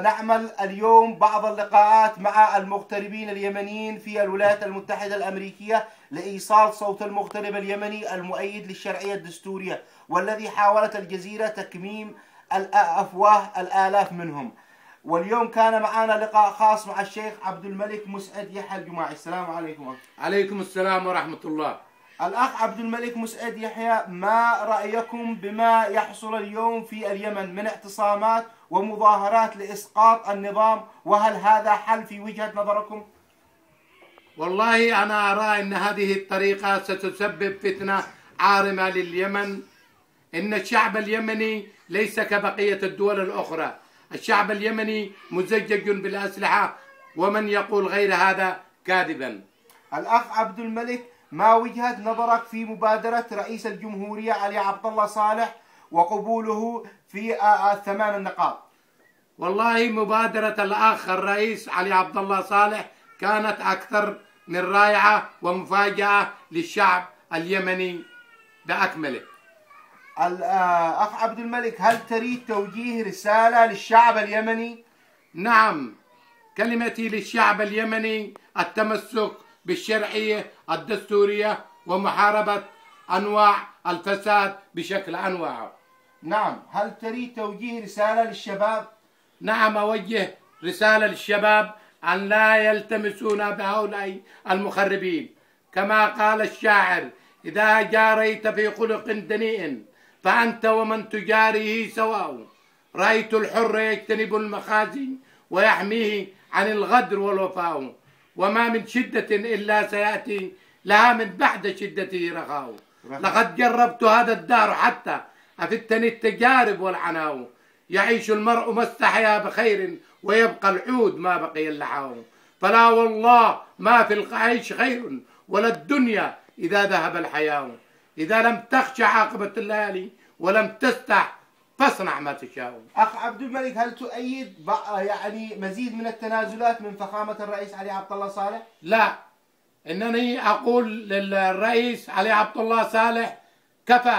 نعمل اليوم بعض اللقاءات مع المغتربين اليمنيين في الولايات المتحدة الأمريكية لإيصال صوت المغترب اليمني المؤيد للشرعية الدستورية، والذي حاولت الجزيرة تكميم أفواه الآلاف منهم. واليوم كان معنا لقاء خاص مع الشيخ عبد الملك مسعد يحيى الجماعي. السلام عليكم. عليكم السلام ورحمة الله. الأخ عبد الملك مسعد يحيى، ما رأيكم بما يحصل اليوم في اليمن من اعتصامات ومظاهرات لإسقاط النظام، وهل هذا حل في وجهة نظركم؟ والله أنا أرى أن هذه الطريقة ستسبب فتنة عارمة لليمن. إن الشعب اليمني ليس كبقية الدول الأخرى، الشعب اليمني مزجج بالأسلحة، ومن يقول غير هذا كاذبا. الأخ عبد الملك، ما وجهة نظرك في مبادرة رئيس الجمهورية علي عبد الله صالح وقبوله في الثمان النقاط؟ والله مبادرة الأخ الرئيس علي عبد الله صالح كانت أكثر من رائعة ومفاجأة للشعب اليمني بأكمله. الأخ عبد الملك، هل تريد توجيه رسالة للشعب اليمني؟ نعم، كلمتي للشعب اليمني التمسك بالشرعية الدستورية ومحاربة أنواع الفساد بشكل أنواعه. نعم، هل تريد توجيه رسالة للشباب؟ نعم، أوجه رسالة للشباب أن لا يلتمسون بهؤلاء المخربين، كما قال الشاعر: إذا جاريت في خلق دنيء فأنت ومن تجاريه سواء. رأيت الحر يجتنب المخازي ويحميه عن الغدر والوفاء، وما من شدة إلا سيأتي لها من بعد شدته رخاء. لقد جربت هذا الدار حتى أفتني التجارب والعناء. يعيش المرء ما استحيا بخير ويبقى العود ما بقي اللحاء. فلا والله ما في العيش خير ولا الدنيا إذا ذهب الحياء. إذا لم تخشى عاقبة الليالي ولم تستح فاصنع ما تشاء. أخ عبد الملك، هل تؤيد مزيد من التنازلات من فخامة الرئيس علي عبد الله صالح؟ لا، إنني أقول للرئيس علي عبد الله صالح: كفى.